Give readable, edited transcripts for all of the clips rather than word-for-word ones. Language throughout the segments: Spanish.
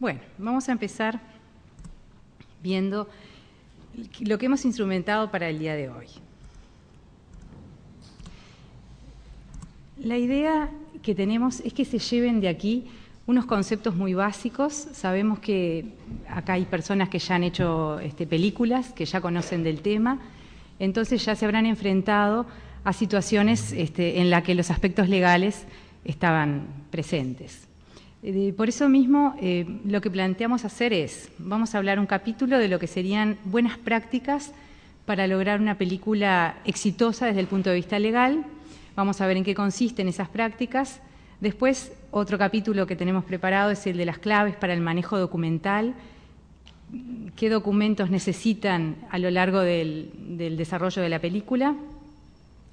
Bueno, vamos a empezar viendo lo que hemos instrumentado para el día de hoy. La idea que tenemos es que se lleven de aquí unos conceptos muy básicos. Sabemos que acá hay personas que ya han hecho películas, que ya conocen del tema, entonces ya se habrán enfrentado a situaciones en las que los aspectos legales estaban presentes. Por eso mismo, lo que planteamos hacer es, vamos a hablar un capítulo de lo que serían buenas prácticas para lograr una película exitosa desde el punto de vista legal. Vamos a ver en qué consisten esas prácticas. Después, otro capítulo que tenemos preparado es el de las claves para el manejo documental. ¿Qué documentos necesitan a lo largo del desarrollo de la película?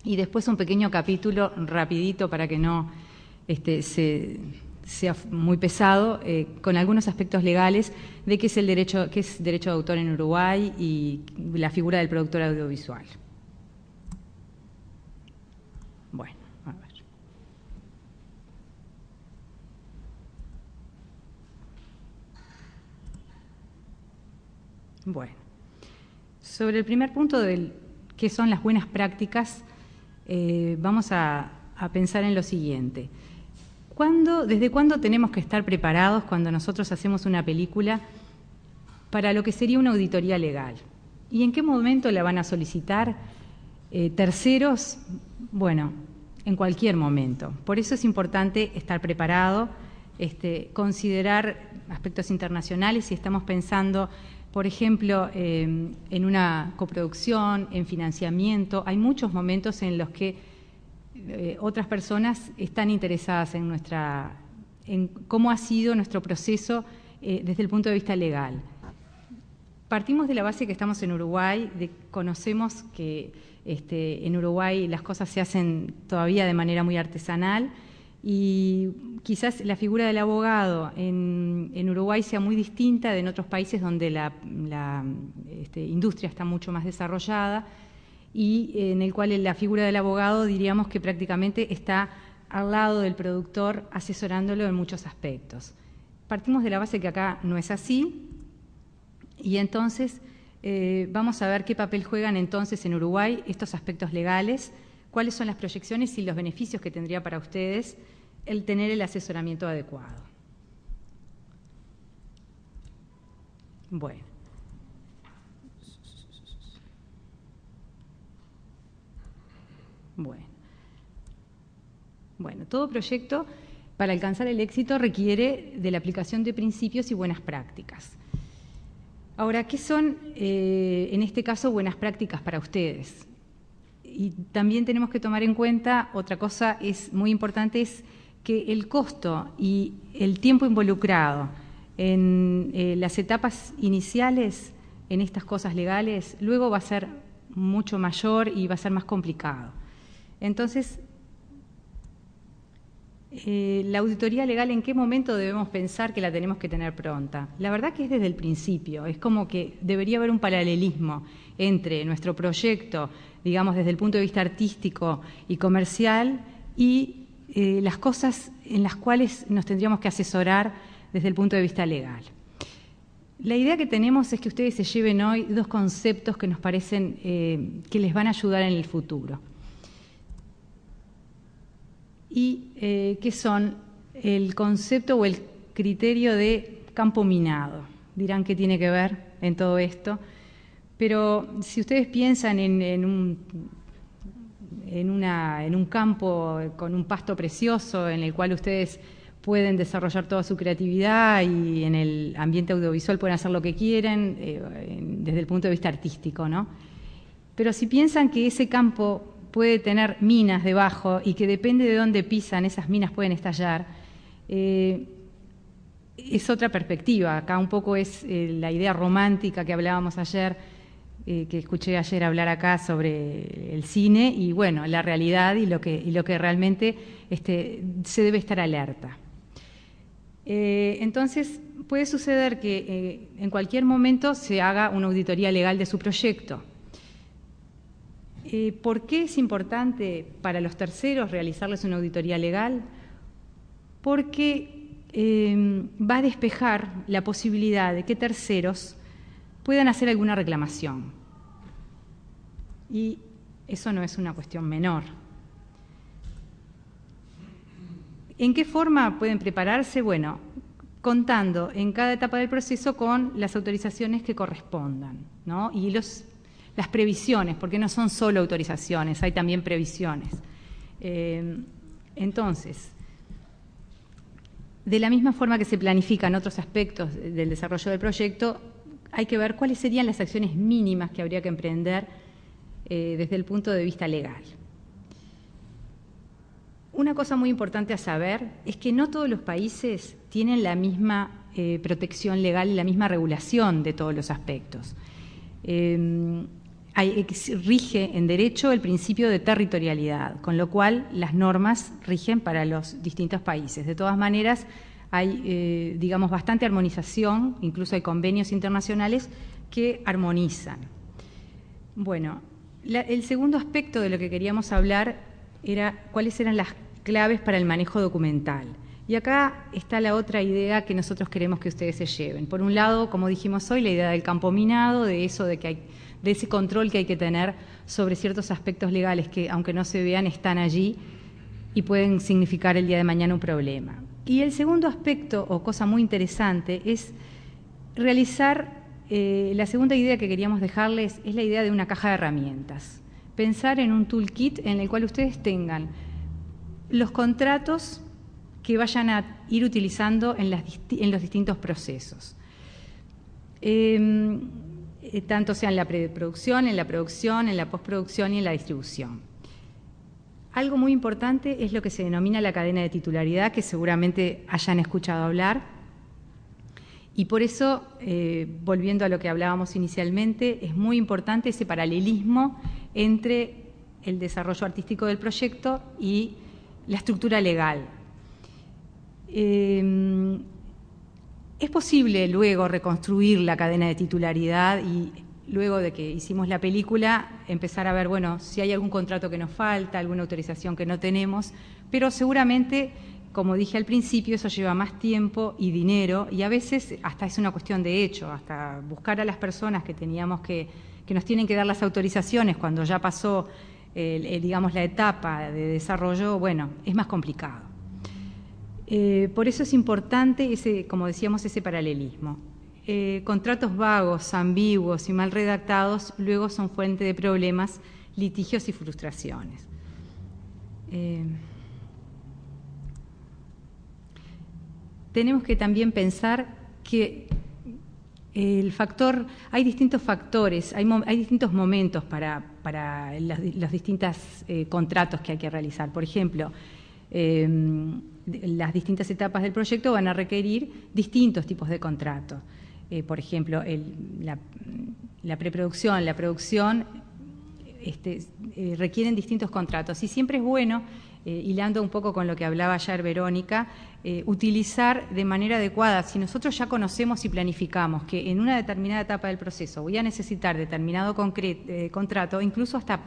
Y después un pequeño capítulo rapidito para que no sea muy pesado, con algunos aspectos legales de qué es derecho de autor en Uruguay y la figura del productor audiovisual. Bueno, a ver. Bueno, sobre el primer punto del qué son las buenas prácticas, vamos a pensar en lo siguiente. ¿Desde cuándo tenemos que estar preparados cuando nosotros hacemos una película para lo que sería una auditoría legal? ¿Y en qué momento la van a solicitar terceros? Bueno, en cualquier momento. Por eso es importante estar preparado, considerar aspectos internacionales si estamos pensando, por ejemplo, en una coproducción, en financiamiento. Hay muchos momentos en los que otras personas están interesadas en cómo ha sido nuestro proceso desde el punto de vista legal. Partimos de la base que estamos en Uruguay, conocemos que en Uruguay las cosas se hacen todavía de manera muy artesanal y quizás la figura del abogado en Uruguay sea muy distinta de en otros países donde la industria está mucho más desarrollada, y en el cual la figura del abogado diríamos que prácticamente está al lado del productor asesorándolo en muchos aspectos. Partimos de la base que acá no es así y entonces vamos a ver qué papel juegan entonces en Uruguay estos aspectos legales, cuáles son las proyecciones y los beneficios que tendría para ustedes el tener el asesoramiento adecuado. Bueno, todo proyecto para alcanzar el éxito requiere de la aplicación de principios y buenas prácticas. Ahora, ¿qué son en este caso buenas prácticas para ustedes? Y también tenemos que tomar en cuenta, otra cosa es muy importante, es que el costo y el tiempo involucrado en las etapas iniciales en estas cosas legales, luego va a ser mucho mayor y va a ser más complicado. Entonces, la auditoría legal, ¿en qué momento debemos pensar que la tenemos que tener pronta? La verdad que es desde el principio, es como que debería haber un paralelismo entre nuestro proyecto, digamos desde el punto de vista artístico y comercial, y las cosas en las cuales nos tendríamos que asesorar desde el punto de vista legal. La idea que tenemos es que ustedes se lleven hoy dos conceptos que nos parecen que les van a ayudar en el futuro. Y que son el concepto o el criterio de campo minado. Dirán qué tiene que ver en todo esto, pero si ustedes piensan en un campo con un pasto precioso en el cual ustedes pueden desarrollar toda su creatividad y en el ambiente audiovisual pueden hacer lo que quieren desde el punto de vista artístico, ¿no? Pero si piensan que ese campo puede tener minas debajo y que depende de dónde pisan, esas minas pueden estallar, es otra perspectiva. Acá un poco es la idea romántica que hablábamos ayer, que escuché ayer hablar acá sobre el cine y bueno, la realidad y lo que realmente se debe estar alerta. Entonces, puede suceder que en cualquier momento se haga una auditoría legal de su proyecto. ¿Por qué es importante para los terceros realizarles una auditoría legal? Porque va a despejar la posibilidad de que terceros puedan hacer alguna reclamación. Y eso no es una cuestión menor. ¿En qué forma pueden prepararse? Bueno, contando en cada etapa del proceso con las autorizaciones que correspondan, ¿no? Y las previsiones, porque no son solo autorizaciones, hay también previsiones. Entonces, de la misma forma que se planifican otros aspectos del desarrollo del proyecto, hay que ver cuáles serían las acciones mínimas que habría que emprender desde el punto de vista legal. Una cosa muy importante a saber es que no todos los países tienen la misma protección legal y la misma regulación de todos los aspectos. Rige en derecho el principio de territorialidad, con lo cual las normas rigen para los distintos países. De todas maneras, hay, digamos, bastante armonización, incluso hay convenios internacionales que armonizan. Bueno, el segundo aspecto de lo que queríamos hablar era cuáles eran las claves para el manejo documental. Y acá está la otra idea que nosotros queremos que ustedes se lleven. Por un lado, como dijimos hoy, la idea del campo minado, de eso, de ese control que hay que tener sobre ciertos aspectos legales que, aunque no se vean, están allí y pueden significar el día de mañana un problema. Y el segundo aspecto, o cosa muy interesante, es realizar, la segunda idea que queríamos dejarles es la idea de una caja de herramientas. Pensar en un toolkit en el cual ustedes tengan los contratos que vayan a ir utilizando en los distintos procesos. Tanto sea en la preproducción, en la producción, en la postproducción y en la distribución. Algo muy importante es lo que se denomina la cadena de titularidad, que seguramente hayan escuchado hablar. Y por eso, volviendo a lo que hablábamos inicialmente, es muy importante ese paralelismo entre el desarrollo artístico del proyecto y la estructura legal. Es posible luego reconstruir la cadena de titularidad y luego de que hicimos la película empezar a ver, bueno, si hay algún contrato que nos falta, alguna autorización que no tenemos, pero seguramente, como dije al principio, eso lleva más tiempo y dinero y a veces hasta es una cuestión de hecho, hasta buscar a las personas que nos tienen que dar las autorizaciones cuando ya pasó, digamos, la etapa de desarrollo, bueno, es más complicado. Por eso es importante, como decíamos, ese paralelismo. Contratos vagos, ambiguos y mal redactados luego son fuente de problemas, litigios y frustraciones. Tenemos que también pensar que hay distintos factores, hay distintos momentos para los distintos contratos que hay que realizar. Por ejemplo, las distintas etapas del proyecto van a requerir distintos tipos de contratos. Por ejemplo, la preproducción, la producción requieren distintos contratos y siempre es bueno, hilando un poco con lo que hablaba ayer Verónica, utilizar de manera adecuada. Si nosotros ya conocemos y planificamos que en una determinada etapa del proceso voy a necesitar determinado contrato, incluso hasta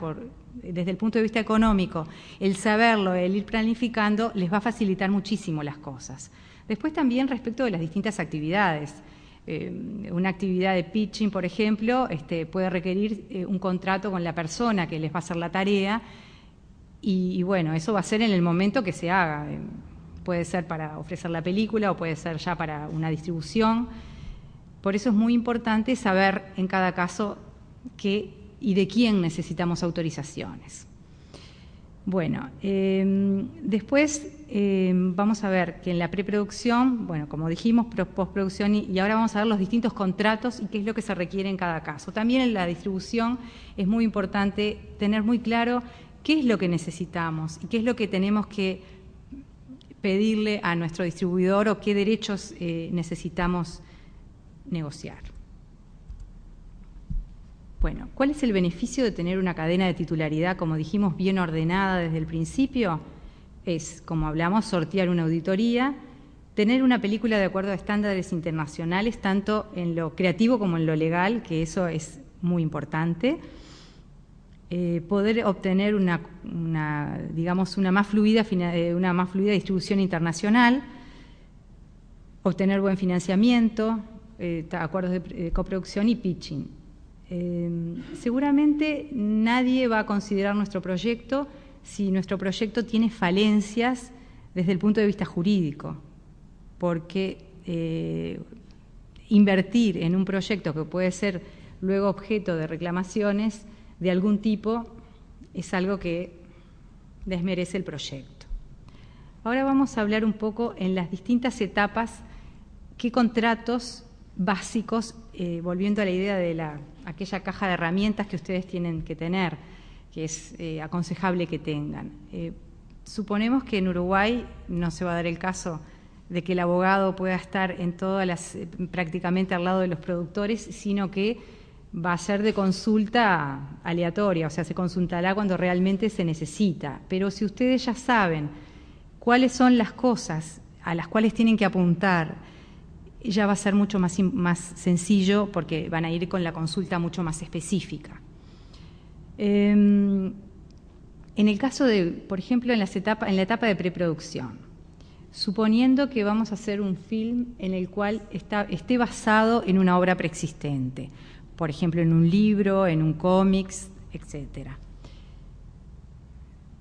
desde el punto de vista económico, el saberlo, el ir planificando, les va a facilitar muchísimo las cosas. Después también respecto de las distintas actividades. Una actividad de pitching, por ejemplo, puede requerir un contrato con la persona que les va a hacer la tarea y bueno, eso va a ser en el momento que se haga. Puede ser para ofrecer la película o puede ser ya para una distribución. Por eso es muy importante saber en cada caso qué y de quién necesitamos autorizaciones. Bueno, después vamos a ver que en la preproducción, bueno, como dijimos, postproducción y ahora vamos a ver los distintos contratos y qué es lo que se requiere en cada caso. También en la distribución es muy importante tener muy claro qué es lo que necesitamos y qué es lo que tenemos que pedirle a nuestro distribuidor o qué derechos necesitamos negociar. Bueno, ¿cuál es el beneficio de tener una cadena de titularidad, como dijimos, bien ordenada desde el principio? Es, como hablamos, sortear una auditoría, tener una película de acuerdo a estándares internacionales, tanto en lo creativo como en lo legal, que eso es muy importante. Poder obtener una más fluida distribución internacional, obtener buen financiamiento, acuerdos de coproducción y pitching. Seguramente nadie va a considerar nuestro proyecto si nuestro proyecto tiene falencias desde el punto de vista jurídico, porque invertir en un proyecto que puede ser luego objeto de reclamaciones de algún tipo es algo que desmerece el proyecto. Ahora vamos a hablar un poco en las distintas etapas qué contratos básicos, volviendo a la idea de aquella caja de herramientas que ustedes tienen que tener, que es aconsejable que tengan. Suponemos que en Uruguay no se va a dar el caso de que el abogado pueda estar en prácticamente al lado de los productores, sino que va a ser de consulta aleatoria, o sea, se consultará cuando realmente se necesita. Pero si ustedes ya saben cuáles son las cosas a las cuales tienen que apuntar, ya va a ser mucho más sencillo porque van a ir con la consulta mucho más específica. En el caso de, por ejemplo, en la etapa de preproducción, suponiendo que vamos a hacer un film en el cual esté basado en una obra preexistente, por ejemplo, en un libro, en un cómics, etc.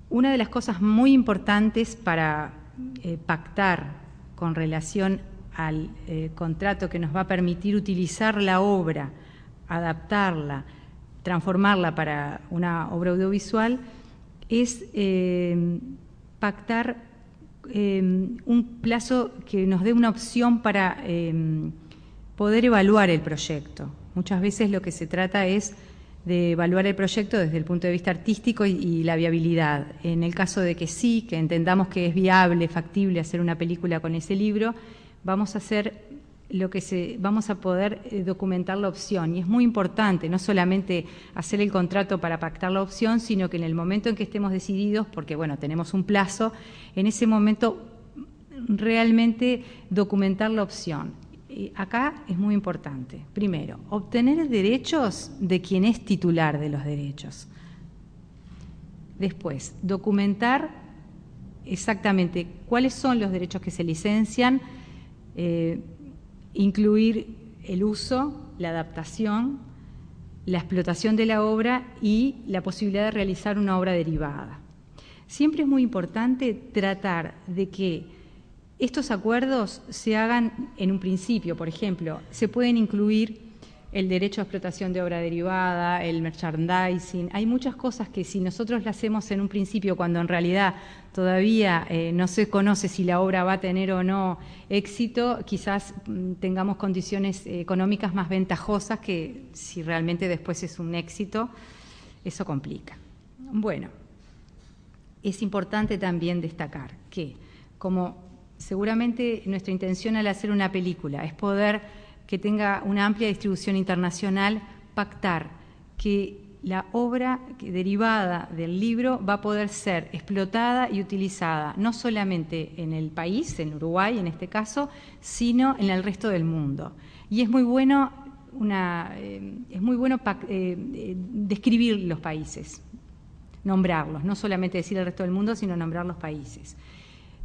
Una de las cosas muy importantes para pactar con relación al contrato que nos va a permitir utilizar la obra, adaptarla, transformarla para una obra audiovisual, es pactar un plazo que nos dé una opción para poder evaluar el proyecto. Muchas veces lo que se trata es de evaluar el proyecto desde el punto de vista artístico y la viabilidad. En el caso de que sí, que entendamos que es viable, factible hacer una película con ese libro, vamos a poder documentar la opción. Y es muy importante no solamente hacer el contrato para pactar la opción, sino que en el momento en que estemos decididos, porque bueno, tenemos un plazo, en ese momento realmente documentar la opción. Acá es muy importante. Primero, obtener derechos de quien es titular de los derechos. Después, documentar exactamente cuáles son los derechos que se licencian, incluir el uso, la adaptación, la explotación de la obra y la posibilidad de realizar una obra derivada. Siempre es muy importante tratar de que estos acuerdos se hagan en un principio. Por ejemplo, se pueden incluir el derecho a explotación de obra derivada, el merchandising. Hay muchas cosas que si nosotros las hacemos en un principio, cuando en realidad todavía no se conoce si la obra va a tener o no éxito, quizás tengamos condiciones económicas más ventajosas que si realmente después es un éxito, eso complica. Bueno, es importante también destacar que, como seguramente nuestra intención al hacer una película es poder que tenga una amplia distribución internacional, pactar que la obra derivada del libro va a poder ser explotada y utilizada no solamente en el país, en Uruguay en este caso, sino en el resto del mundo. Y es muy bueno, describir los países, nombrarlos, no solamente decir el resto del mundo, sino nombrar los países.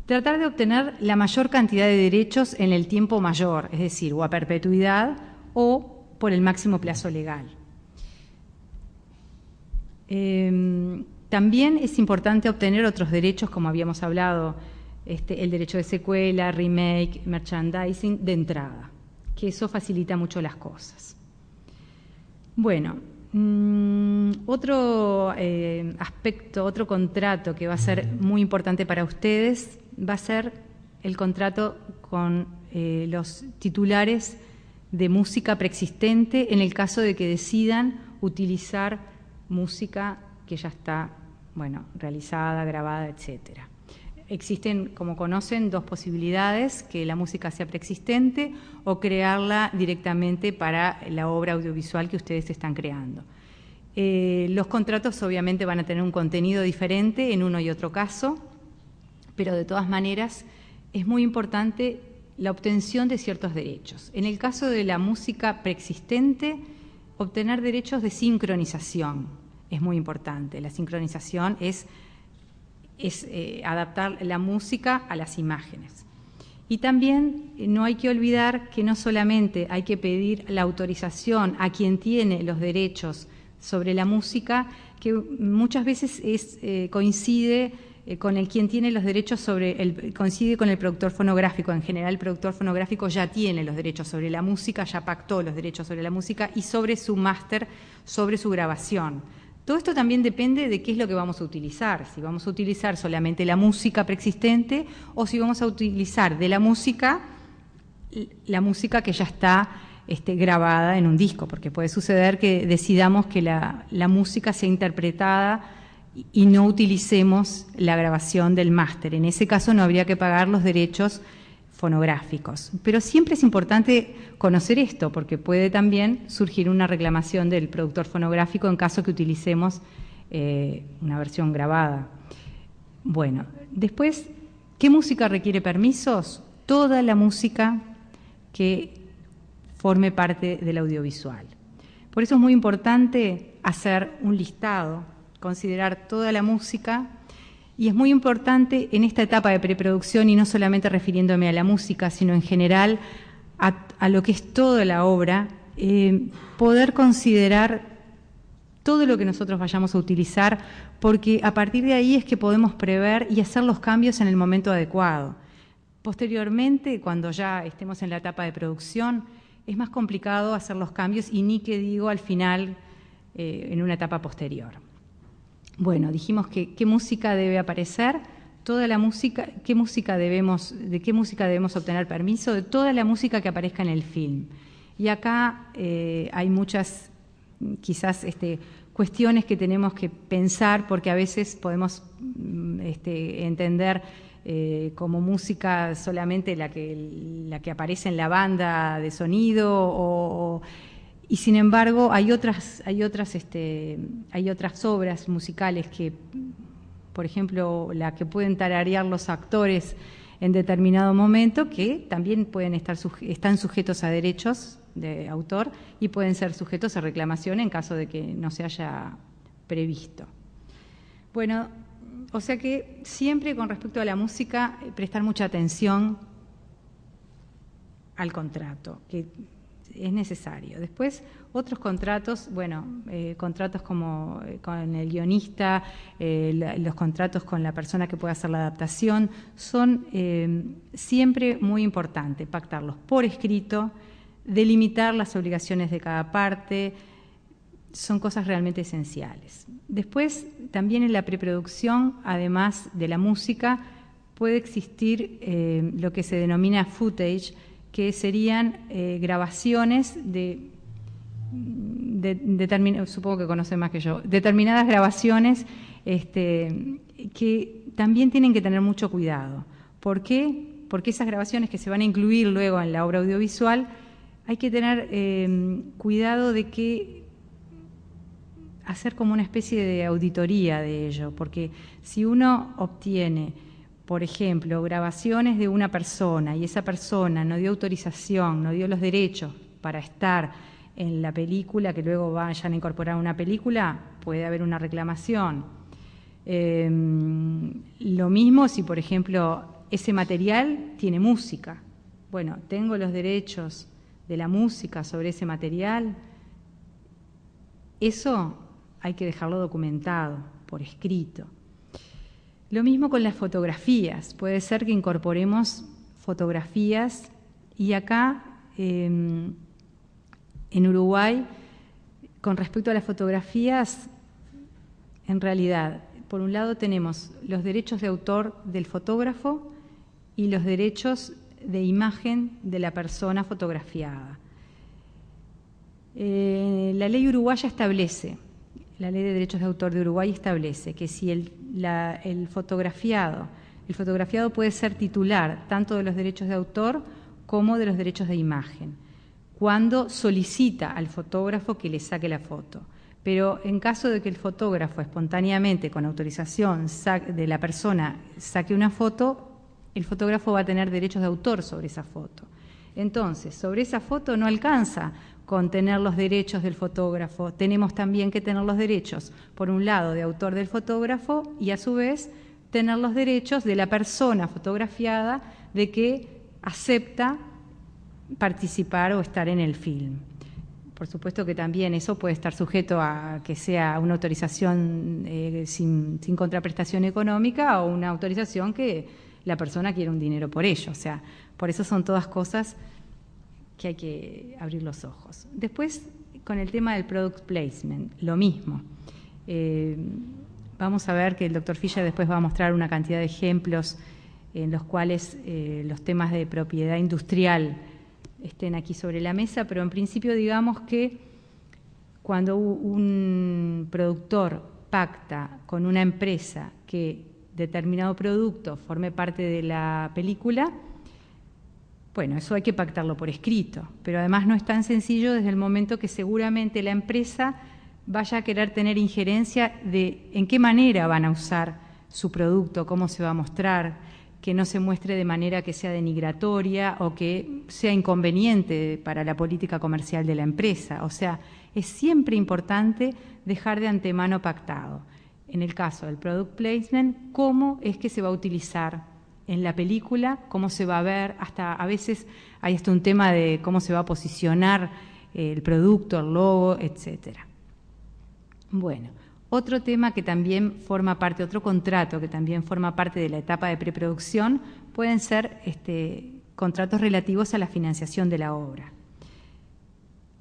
Tratar de obtener la mayor cantidad de derechos en el tiempo mayor, es decir, o a perpetuidad o por el máximo plazo legal. También es importante obtener otros derechos, como habíamos hablado, el derecho de secuela, remake, merchandising, de entrada, que eso facilita mucho las cosas. Bueno, otro aspecto, otro contrato que va a ser muy importante para ustedes va a ser el contrato con los titulares de música preexistente en el caso de que decidan utilizar música que ya está, realizada, grabada, etcétera. Existen, como conocen, dos posibilidades: que la música sea preexistente o crearla directamente para la obra audiovisual que ustedes están creando. Los contratos obviamente van a tener un contenido diferente en uno y otro caso, pero de todas maneras es muy importante la obtención de ciertos derechos. En el caso de la música preexistente, obtener derechos de sincronización es muy importante. La sincronización es adaptar la música a las imágenes. Y también no hay que olvidar que no solamente hay que pedir la autorización a quien tiene los derechos sobre la música, que muchas veces coincide con quien tiene los derechos coincide con el productor fonográfico. En general, el productor fonográfico ya tiene los derechos sobre la música, ya pactó los derechos sobre la música y sobre su máster, sobre su grabación. Todo esto también depende de qué es lo que vamos a utilizar, si vamos a utilizar solamente la música preexistente o si vamos a utilizar de la música que ya está grabada en un disco, porque puede suceder que decidamos que la música sea interpretada y no utilicemos la grabación del máster. En ese caso no habría que pagar los derechos fonográficos. Pero siempre es importante conocer esto, porque puede también surgir una reclamación del productor fonográfico en caso que utilicemos una versión grabada. Bueno, después, ¿qué música requiere permisos? Toda la música que forme parte del audiovisual. Por eso es muy importante hacer un listado, considerar toda la música. Y es muy importante en esta etapa de preproducción, y no solamente refiriéndome a la música, sino en general a lo que es toda la obra, poder considerar todo lo que nosotros vayamos a utilizar, porque a partir de ahí es que podemos prever y hacer los cambios en el momento adecuado. Posteriormente, cuando ya estemos en la etapa de producción, es más complicado hacer los cambios y ni que digo al final, en una etapa posterior. Bueno, dijimos que qué música debe aparecer, toda la música, de qué música debemos obtener permiso, de toda la música que aparezca en el film. Y acá hay muchas, quizás, cuestiones que tenemos que pensar, porque a veces podemos entender como música solamente la que aparece en la banda de sonido y sin embargo hay otras obras musicales que, por ejemplo, la que pueden tararear los actores en determinado momento, que también están sujetos a derechos de autor y pueden ser sujetos a reclamación en caso de que no se haya previsto. Bueno, o sea que siempre con respecto a la música, prestar mucha atención al contrato, que es necesario. Después, otros contratos, contratos como con el guionista, los contratos con la persona que puede hacer la adaptación, son siempre muy importantes, pactarlos por escrito, delimitar las obligaciones de cada parte, son cosas realmente esenciales. Después, también en la preproducción, además de la música, puede existir lo que se denomina footage, que serían grabaciones supongo que conocen más que yo, determinadas grabaciones que también tienen que tener mucho cuidado. ¿Por qué? Porque esas grabaciones que se van a incluir luego en la obra audiovisual, hay que tener cuidado de que hacer como una especie de auditoría de ello, porque si uno obtiene, por ejemplo, grabaciones de una persona y esa persona no dio autorización, no dio los derechos para estar en la película, que luego vayan a incorporar una película, puede haber una reclamación. Lo mismo si, por ejemplo, ese material tiene música. Bueno, tengo los derechos de la música sobre ese material. Eso hay que dejarlo documentado, por escrito. Lo mismo con las fotografías. Puede ser que incorporemos fotografías y acá en Uruguay, con respecto a las fotografías, en realidad, por un lado tenemos los derechos de autor del fotógrafo y los derechos de imagen de la persona fotografiada. La ley uruguaya establece, la ley de derechos de autor de Uruguay establece que si el fotografiado puede ser titular tanto de los derechos de autor como de los derechos de imagen, cuando solicita al fotógrafo que le saque la foto. Pero en caso de que el fotógrafo espontáneamente, con autorización de la persona, saque una foto, el fotógrafo va a tener derechos de autor sobre esa foto. Entonces, sobre esa foto no alcanza con tener los derechos del fotógrafo, tenemos también que tener los derechos, por un lado, de autor del fotógrafo y a su vez tener los derechos de la persona fotografiada de que acepta participar o estar en el film. Por supuesto que también eso puede estar sujeto a que sea una autorización sin contraprestación económica o una autorización que la persona quiere un dinero por ello. O sea, por eso son todas cosas que hay que abrir los ojos. Después, con el tema del product placement, lo mismo. Vamos a ver que el doctor Fischer después va a mostrar una cantidad de ejemplos en los cuales los temas de propiedad industrial estén aquí sobre la mesa, pero en principio digamos que cuando un productor pacta con una empresa que determinado producto forme parte de la película, bueno, eso hay que pactarlo por escrito, pero además no es tan sencillo desde el momento que seguramente la empresa vaya a querer tener injerencia de en qué manera van a usar su producto, cómo se va a mostrar, que no se muestre de manera que sea denigratoria o que sea inconveniente para la política comercial de la empresa. O sea, es siempre importante dejar de antemano pactado. En el caso del product placement, cómo es que se va a utilizar en la película, cómo se va a ver, hasta a veces hay hasta un tema de cómo se va a posicionar el producto, el logo, etcétera. Bueno, otro tema que también forma parte, otro contrato que también forma parte de la etapa de preproducción, pueden ser contratos relativos a la financiación de la obra,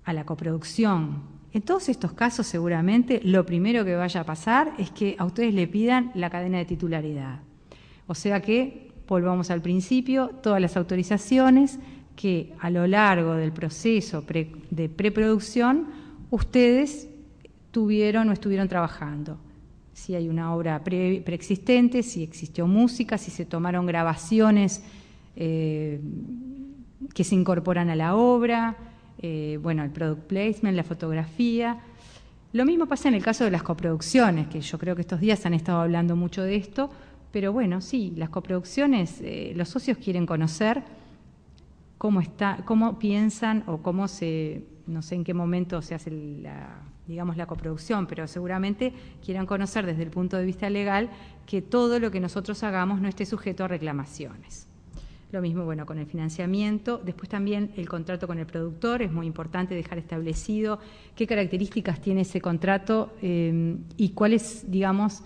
a la coproducción. En todos estos casos, seguramente, lo primero que vaya a pasar es que a ustedes le pidan la cadena de titularidad. O sea que, volvamos al principio, todas las autorizaciones que a lo largo del proceso de preproducción ustedes tuvieron o estuvieron trabajando. Si hay una obra preexistente, si existió música, si se tomaron grabaciones que se incorporan a la obra, bueno, el product placement, la fotografía. Lo mismo pasa en el caso de las coproducciones, que yo creo que estos días han estado hablando mucho de esto, pero bueno, sí, las coproducciones, los socios quieren conocer cómo piensan o cómo no sé en qué momento se hace la coproducción, pero seguramente quieran conocer desde el punto de vista legal que todo lo que nosotros hagamos no esté sujeto a reclamaciones. Lo mismo, bueno, con el financiamiento. Después también el contrato con el productor, es muy importante dejar establecido qué características tiene ese contrato y cuál es, digamos,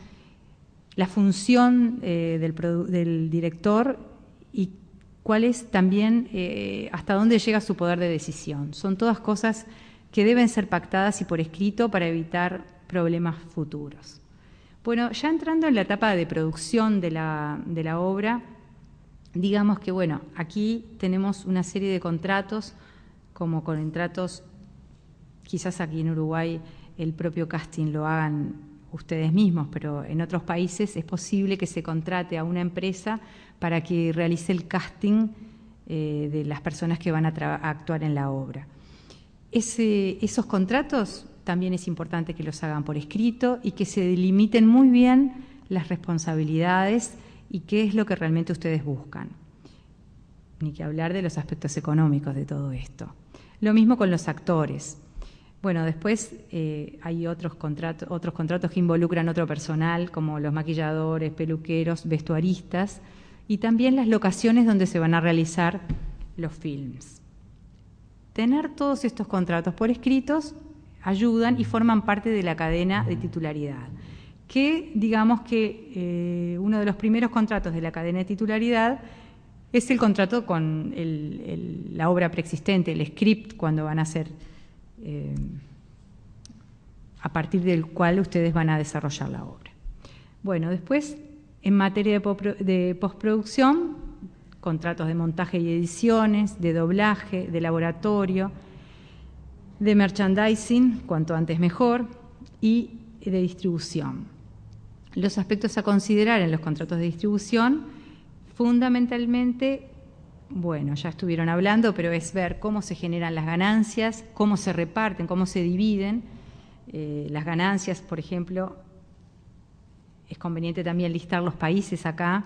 la función del director y cuál es también hasta dónde llega su poder de decisión. Son todas cosas que deben ser pactadas y por escrito para evitar problemas futuros. Bueno, ya entrando en la etapa de producción de la obra, digamos que, bueno, aquí tenemos una serie de contratos, como contratos, quizás aquí en Uruguay el propio casting lo hagan ustedes mismos, pero en otros países es posible que se contrate a una empresa para que realice el casting de las personas que van a actuar en la obra. Esos contratos también es importante que los hagan por escrito y que se delimiten muy bien las responsabilidades y qué es lo que realmente ustedes buscan. Ni que hablar de los aspectos económicos de todo esto. Lo mismo con los actores. Bueno, después hay otros contratos que involucran otro personal, como los maquilladores, peluqueros, vestuaristas, y también las locaciones donde se van a realizar los films. Tener todos estos contratos por escritos ayudan y forman parte de la cadena de titularidad, que digamos que uno de los primeros contratos de la cadena de titularidad es el contrato con la obra preexistente, el script, cuando van a hacer, a partir del cual ustedes van a desarrollar la obra. Bueno, después, en materia de postproducción, contratos de montaje y ediciones, de doblaje, de laboratorio, de merchandising, cuanto antes mejor, y de distribución. Los aspectos a considerar en los contratos de distribución, fundamentalmente, bueno, ya estuvieron hablando, pero es ver cómo se generan las ganancias, cómo se reparten, cómo se dividen. Las ganancias, por ejemplo, es conveniente también listar los países acá,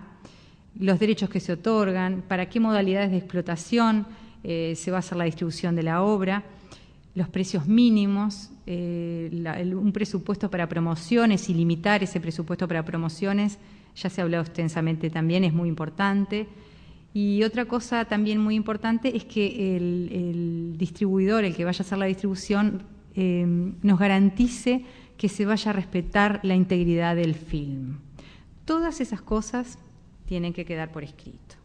los derechos que se otorgan, para qué modalidades de explotación se va a hacer la distribución de la obra, los precios mínimos, un presupuesto para promociones y limitar ese presupuesto para promociones, ya se ha hablado extensamente también, es muy importante, Y otra cosa también muy importante es que el distribuidor, el que vaya a hacer la distribución, nos garantice que se vaya a respetar la integridad del film. Todas esas cosas tienen que quedar por escrito.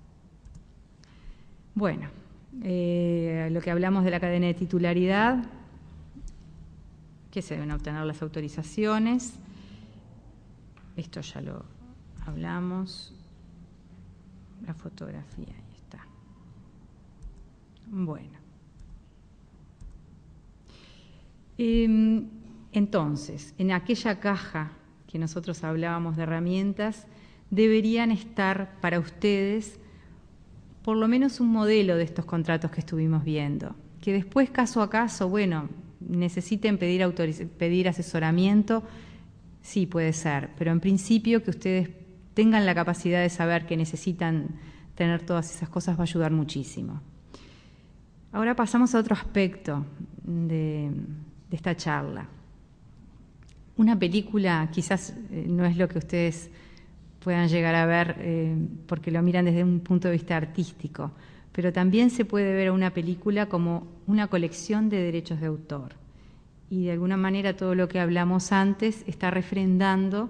Bueno, lo que hablamos de la cadena de titularidad, que se deben obtener las autorizaciones, esto ya lo hablamos, la fotografía, ahí está. Bueno. Entonces, en aquella caja que nosotros hablábamos de herramientas, deberían estar para ustedes por lo menos un modelo de estos contratos que estuvimos viendo, que después caso a caso, bueno, necesiten pedir asesoramiento, sí puede ser, pero en principio que ustedes tengan la capacidad de saber que necesitan tener todas esas cosas va a ayudar muchísimo. Ahora pasamos a otro aspecto de esta charla. Una película quizás no es lo que ustedes puedan llegar a ver porque lo miran desde un punto de vista artístico, pero también se puede ver a una película como una colección de derechos de autor. Y de alguna manera todo lo que hablamos antes está refrendando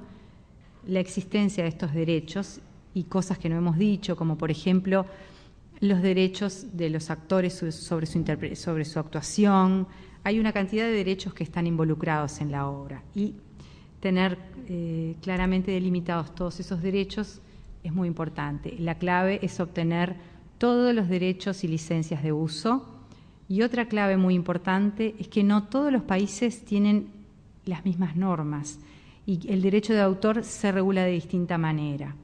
la existencia de estos derechos y cosas que no hemos dicho, como por ejemplo los derechos de los actores sobre su actuación. Hay una cantidad de derechos que están involucrados en la obra y tener claramente delimitados todos esos derechos es muy importante. La clave es obtener todos los derechos y licencias de uso. Y otra clave muy importante es que no todos los países tienen las mismas normas y el derecho de autor se regula de distinta manera.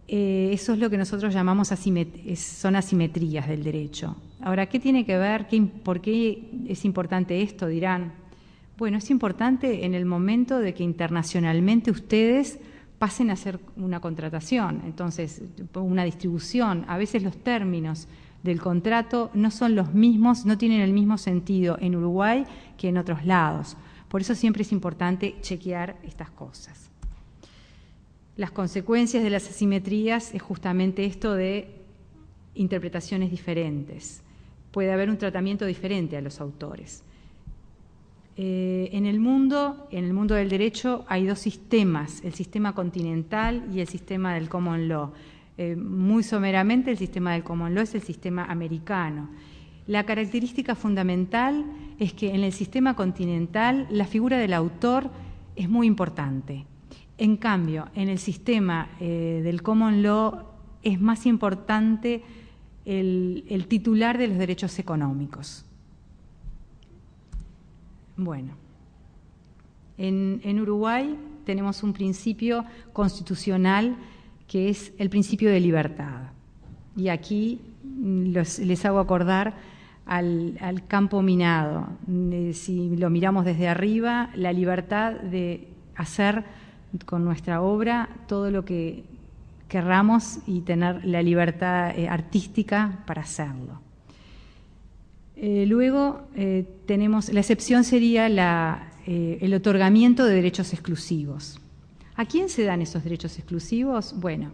Eso es lo que nosotros llamamos son asimetrías del derecho. Ahora, ¿qué tiene que ver? ¿Por qué es importante esto? Dirán. Bueno, es importante en el momento de que internacionalmente ustedes pasen a hacer una contratación, entonces una distribución. A veces los términos del contrato no son los mismos, no tienen el mismo sentido en Uruguay que en otros lados. Por eso siempre es importante chequear estas cosas. Las consecuencias de las asimetrías es justamente esto de interpretaciones diferentes. Puede haber un tratamiento diferente a los autores. En el mundo del derecho hay dos sistemas, el sistema continental y el sistema del common law. Muy someramente, el sistema del common law es el sistema americano. La característica fundamental es que en el sistema continental la figura del autor es muy importante. En cambio, en el sistema del common law es más importante el titular de los derechos económicos. Bueno, en Uruguay tenemos un principio constitucional que es el principio de libertad. Y aquí les hago acordar al campo minado. Si lo miramos desde arriba, la libertad de hacer con nuestra obra todo lo que querramos y tener la libertad artística para hacerlo. Luego tenemos, la excepción sería el otorgamiento de derechos exclusivos. ¿A quién se dan esos derechos exclusivos? Bueno,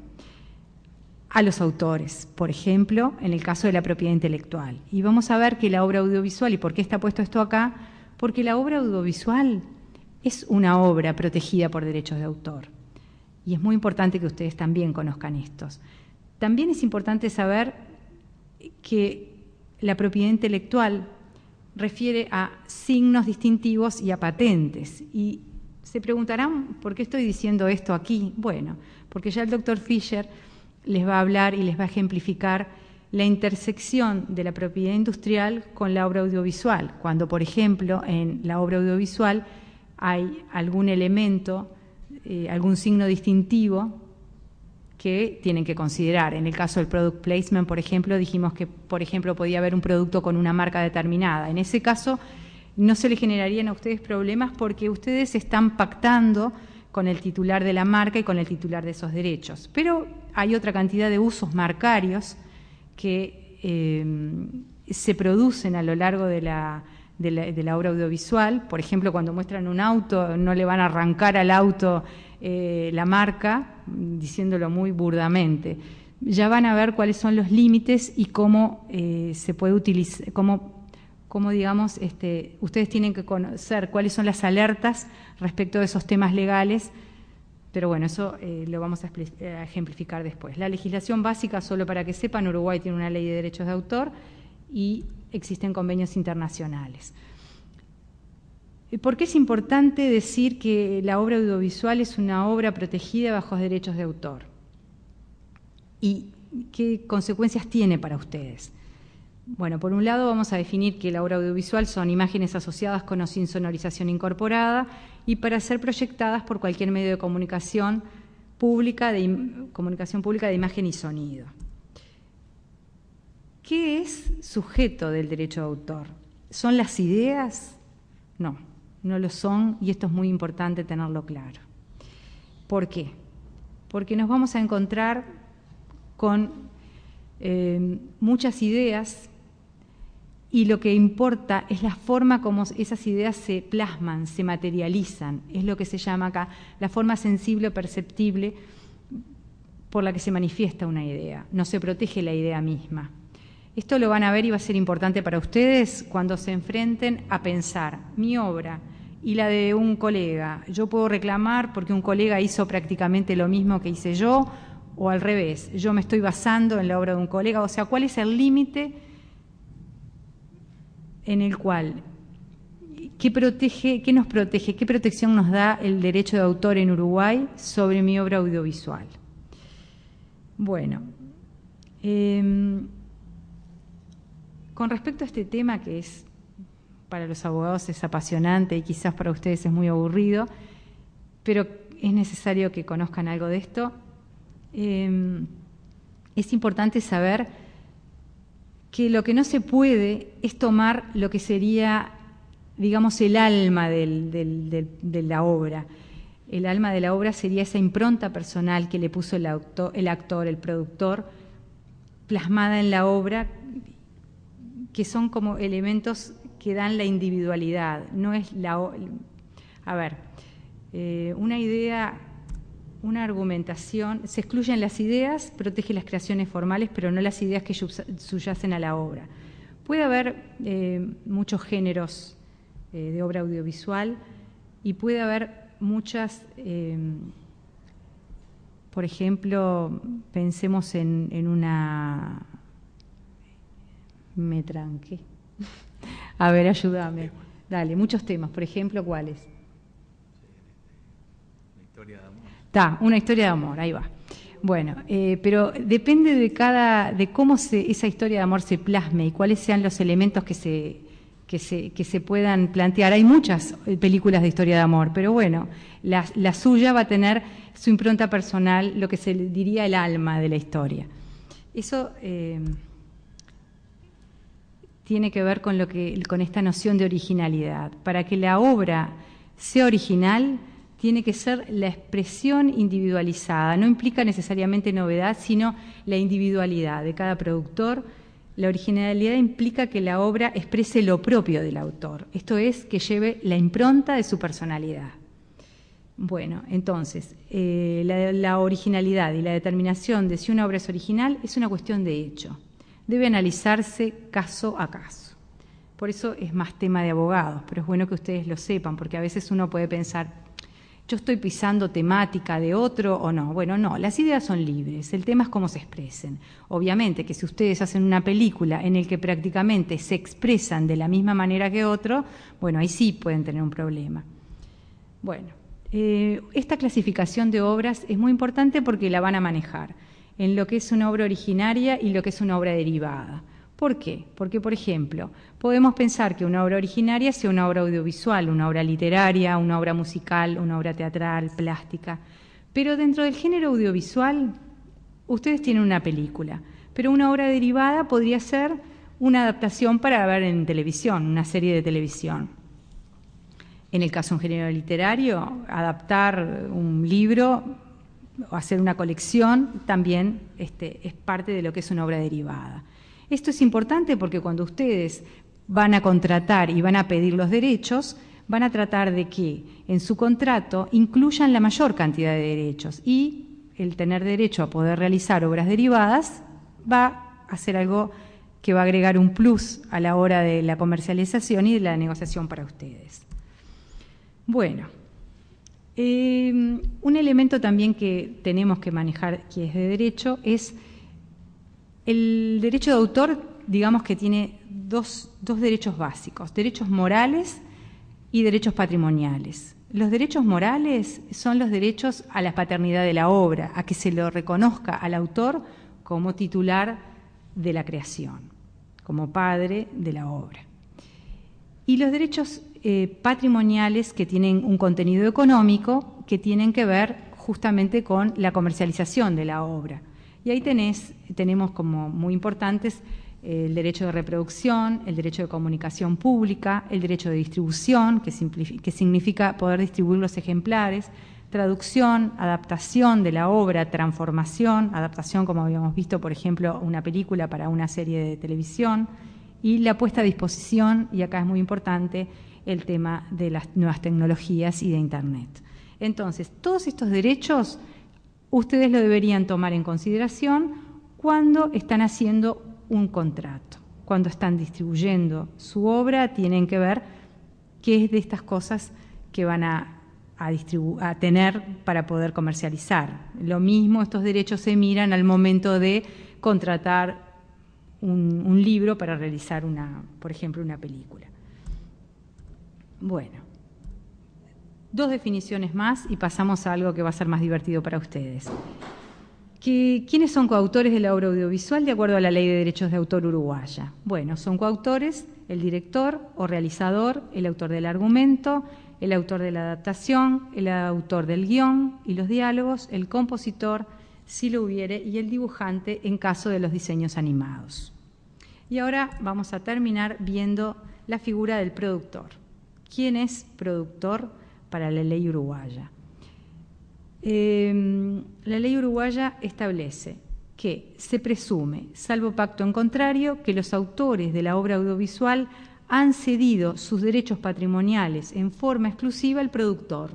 a los autores, por ejemplo, en el caso de la propiedad intelectual. Y vamos a ver que la obra audiovisual, ¿y por qué está puesto esto acá? Porque la obra audiovisual es una obra protegida por derechos de autor. Y es muy importante que ustedes también conozcan estos. También es importante saber que la propiedad intelectual refiere a signos distintivos y a patentes. Y se preguntarán, ¿por qué estoy diciendo esto aquí? Bueno, porque ya el doctor Fischer les va a hablar y les va a ejemplificar la intersección de la propiedad industrial con la obra audiovisual. Cuando, por ejemplo, en la obra audiovisual hay algún elemento, algún signo distintivo que tienen que considerar. En el caso del product placement, por ejemplo, dijimos que, por ejemplo, podía haber un producto con una marca determinada. En ese caso, no se le generarían a ustedes problemas porque ustedes están pactando con el titular de la marca y con el titular de esos derechos. Pero hay otra cantidad de usos marcarios que se producen a lo largo de la obra audiovisual. Por ejemplo, cuando muestran un auto, no le van a arrancar al auto la marca, diciéndolo muy burdamente. ya van a ver cuáles son los límites y cómo se puede utilizar, cómo digamos, ustedes tienen que conocer cuáles son las alertas respecto de esos temas legales, pero bueno, eso lo vamos a ejemplificar después. La legislación básica, solo para que sepan, Uruguay tiene una ley de derechos de autor y existen convenios internacionales. ¿Por qué es importante decir que la obra audiovisual es una obra protegida bajo derechos de autor? ¿Y qué consecuencias tiene para ustedes? Bueno, por un lado vamos a definir que la obra audiovisual son imágenes asociadas con o sin sonorización incorporada y para ser proyectadas por cualquier medio de comunicación pública de imagen y sonido. ¿Qué es sujeto del derecho de autor? ¿Son las ideas? No, no lo son, y esto es muy importante tenerlo claro. ¿Por qué? Porque nos vamos a encontrar con muchas ideas y lo que importa es la forma como esas ideas se plasman, se materializan. Es lo que se llama acá la forma sensible o perceptible por la que se manifiesta una idea. No se protege la idea misma. Esto lo van a ver y va a ser importante para ustedes cuando se enfrenten a pensar mi obra y la de un colega. Yo puedo reclamar porque un colega hizo prácticamente lo mismo que hice yo, o al revés, yo me estoy basando en la obra de un colega. O sea, ¿cuál es el límite en el cual, qué nos protege, qué protección nos da el derecho de autor en Uruguay sobre mi obra audiovisual? Bueno, con respecto a este tema, que es para los abogados es apasionante y quizás para ustedes es muy aburrido, pero es necesario que conozcan algo de esto, es importante saber que lo que no se puede es tomar lo que sería, digamos, el alma de la obra. El alma de la obra sería esa impronta personal que le puso el actor, el productor, plasmada en la obra, que son como elementos que dan la individualidad. No es una idea, una argumentación, se excluyen las ideas, protege las creaciones formales, pero no las ideas que subyacen a la obra. Puede haber muchos géneros de obra audiovisual y puede haber muchas, por ejemplo, pensemos en una... Me tranqué. A ver, ayúdame. Dale, muchos temas. Por ejemplo, ¿cuáles? Una historia de amor. Una historia de amor, ahí va. Bueno, pero depende de cómo esa historia de amor se plasme y cuáles sean los elementos que se puedan plantear. Hay muchas películas de historia de amor, pero bueno, la suya va a tener su impronta personal, lo que se diría el alma de la historia. Eso tiene que ver con esta noción de originalidad. Para que la obra sea original, tiene que ser la expresión individualizada. No implica necesariamente novedad, sino la individualidad de cada productor. La originalidad implica que la obra exprese lo propio del autor. Esto es, que lleve la impronta de su personalidad. Bueno, entonces, la originalidad y la determinación de si una obra es original es una cuestión de hecho. Debe analizarse caso a caso. Por eso es más tema de abogados, pero es bueno que ustedes lo sepan, porque a veces uno puede pensar, ¿yo estoy pisando temática de otro o no? Bueno, no, las ideas son libres, el tema es cómo se expresen. Obviamente que si ustedes hacen una película en la que prácticamente se expresan de la misma manera que otro, bueno, ahí sí pueden tener un problema. Bueno, esta clasificación de obras es muy importante porque la van a manejar en lo que es una obra originaria y lo que es una obra derivada. ¿Por qué? Porque, por ejemplo, podemos pensar que una obra originaria sea una obra audiovisual, una obra literaria, una obra musical, una obra teatral, plástica. Pero dentro del género audiovisual, ustedes tienen una película, pero una obra derivada podría ser una adaptación para ver en televisión, una serie de televisión. En el caso de un género literario, adaptar un libro o hacer una colección también es parte de lo que es una obra derivada. Esto es importante porque cuando ustedes van a contratar y van a pedir los derechos, van a tratar de que en su contrato incluyan la mayor cantidad de derechos y el tener derecho a poder realizar obras derivadas va a ser algo que va a agregar un plus a la hora de la comercialización y de la negociación para ustedes. Bueno, un elemento también que tenemos que manejar, que es de derecho, es el derecho de autor, digamos que tiene dos derechos básicos, derechos morales y derechos patrimoniales. Los derechos morales son los derechos a la paternidad de la obra, a que se lo reconozca al autor como titular de la creación, como padre de la obra. Y los derechos patrimoniales que tienen un contenido económico que tienen que ver justamente con la comercialización de la obra. Y ahí tenemos como muy importantes el derecho de reproducción, el derecho de comunicación pública, el derecho de distribución, que significa poder distribuir los ejemplares, traducción, adaptación de la obra, transformación, adaptación como habíamos visto, por ejemplo, una película para una serie de televisión, y la puesta a disposición, y acá es muy importante, el tema de las nuevas tecnologías y de Internet. Entonces, todos estos derechos ustedes lo deberían tomar en consideración cuando están haciendo un contrato. Cuando están distribuyendo su obra, tienen que ver qué es de estas cosas que van a tener para poder comercializar. Lo mismo, estos derechos se miran al momento de contratar un libro para realizar, por ejemplo, una película. Bueno, dos definiciones más y pasamos a algo que va a ser más divertido para ustedes. ¿Quiénes son coautores de la obra audiovisual de acuerdo a la Ley de Derechos de Autor uruguaya? Bueno, son coautores el director o realizador, el autor del argumento, el autor de la adaptación, el autor del guión y los diálogos, el compositor, si lo hubiere, y el dibujante en caso de los diseños animados. Y ahora vamos a terminar viendo la figura del productor. ¿Quién es productor para la ley uruguaya? La ley uruguaya establece que se presume, salvo pacto en contrario, que los autores de la obra audiovisual han cedido sus derechos patrimoniales en forma exclusiva al productor,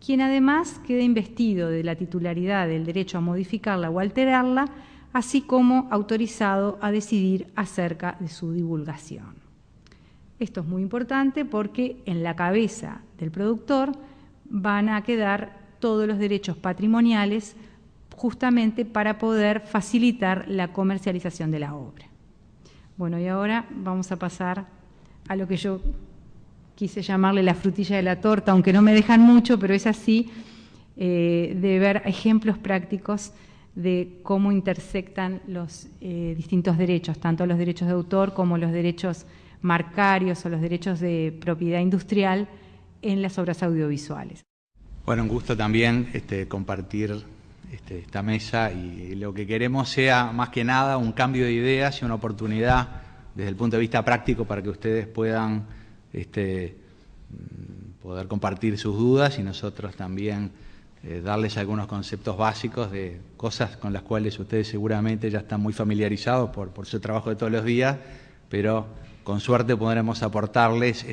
quien además queda investido de la titularidad del derecho a modificarla o alterarla, así como autorizado a decidir acerca de su divulgación. Esto es muy importante porque en la cabeza del productor van a quedar todos los derechos patrimoniales justamente para poder facilitar la comercialización de la obra. Bueno, y ahora vamos a pasar a lo que yo quise llamarle la frutilla de la torta, aunque no me dejan mucho, pero es así, de ver ejemplos prácticos de cómo intersectan los distintos derechos, tanto los derechos de autor como los derechos marcarios o los derechos de propiedad industrial en las obras audiovisuales. Bueno, un gusto también compartir esta mesa, y lo que queremos sea más que nada un cambio de ideas y una oportunidad desde el punto de vista práctico para que ustedes puedan poder compartir sus dudas y nosotros también darles algunos conceptos básicos de cosas con las cuales ustedes seguramente ya están muy familiarizados por su trabajo de todos los días, pero con suerte podremos aportarles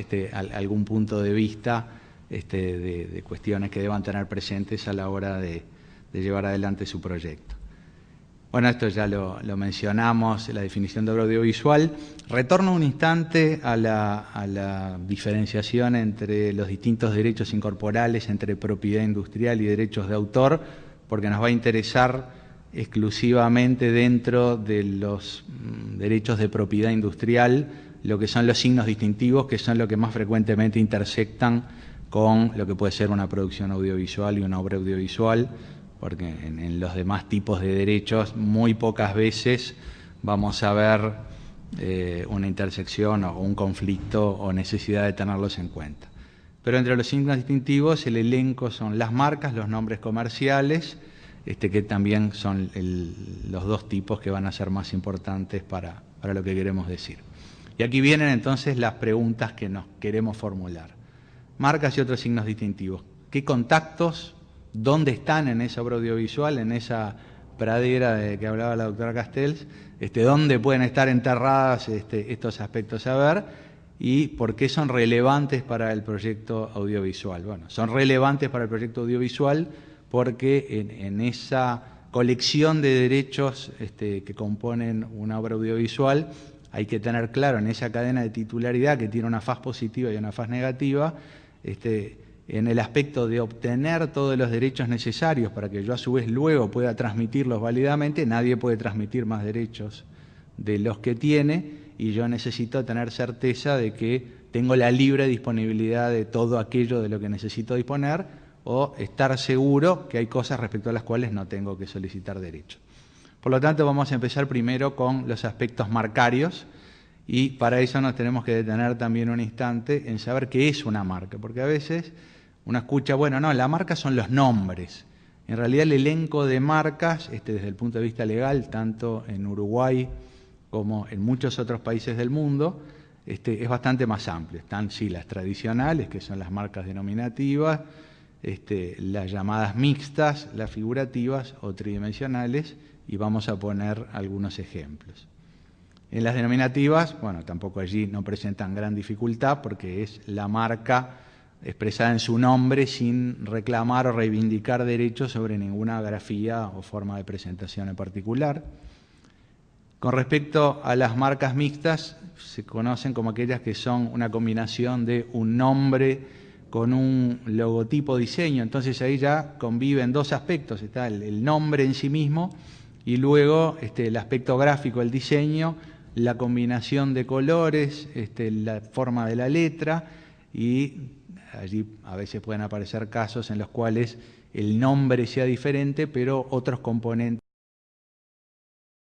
algún punto de vista de cuestiones que deban tener presentes a la hora de llevar adelante su proyecto. Bueno, esto ya lo mencionamos, la definición de obra audiovisual. Retorno un instante a la diferenciación entre los distintos derechos incorporales, entre propiedad industrial y derechos de autor, porque nos va a interesar exclusivamente dentro de los derechos de propiedad industrial, lo que son los signos distintivos, que son lo que más frecuentemente intersectan con lo que puede ser una producción audiovisual y una obra audiovisual, porque en los demás tipos de derechos muy pocas veces vamos a ver una intersección o un conflicto o necesidad de tenerlos en cuenta. Pero entre los signos distintivos el elenco son las marcas, los nombres comerciales, que también son los dos tipos que van a ser más importantes para lo que queremos decir. Y aquí vienen entonces las preguntas que nos queremos formular. Marcas y otros signos distintivos. ¿Qué contactos? ¿Dónde están en esa obra audiovisual, en esa pradera de que hablaba la doctora Castells? ¿Dónde pueden estar enterradas estos aspectos a ver? ¿Y por qué son relevantes para el proyecto audiovisual? Bueno, son relevantes para el proyecto audiovisual porque en esa colección de derechos que componen una obra audiovisual hay que tener claro en esa cadena de titularidad que tiene una faz positiva y una faz negativa, en el aspecto de obtener todos los derechos necesarios para que yo a su vez luego pueda transmitirlos válidamente. Nadie puede transmitir más derechos de los que tiene y yo necesito tener certeza de que tengo la libre disponibilidad de todo aquello de lo que necesito disponer o estar seguro que hay cosas respecto a las cuales no tengo que solicitar derechos. Por lo tanto, vamos a empezar primero con los aspectos marcarios y para eso nos tenemos que detener también un instante en saber qué es una marca, porque a veces uno escucha, bueno, no, la marca son los nombres. En realidad el elenco de marcas, desde el punto de vista legal, tanto en Uruguay como en muchos otros países del mundo, es bastante más amplio. Están, sí, las tradicionales, que son las marcas denominativas, las llamadas mixtas, las figurativas o tridimensionales, y vamos a poner algunos ejemplos. En las denominativas, bueno, tampoco allí no presentan gran dificultad porque es la marca expresada en su nombre sin reclamar o reivindicar derechos sobre ninguna grafía o forma de presentación en particular. Con respecto a las marcas mixtas, se conocen como aquellas que son una combinación de un nombre con un logotipo diseño, entonces ahí ya conviven dos aspectos, está el nombre en sí mismo y luego el aspecto gráfico, el diseño, la combinación de colores, la forma de la letra, y allí a veces pueden aparecer casos en los cuales el nombre sea diferente, pero otros componentes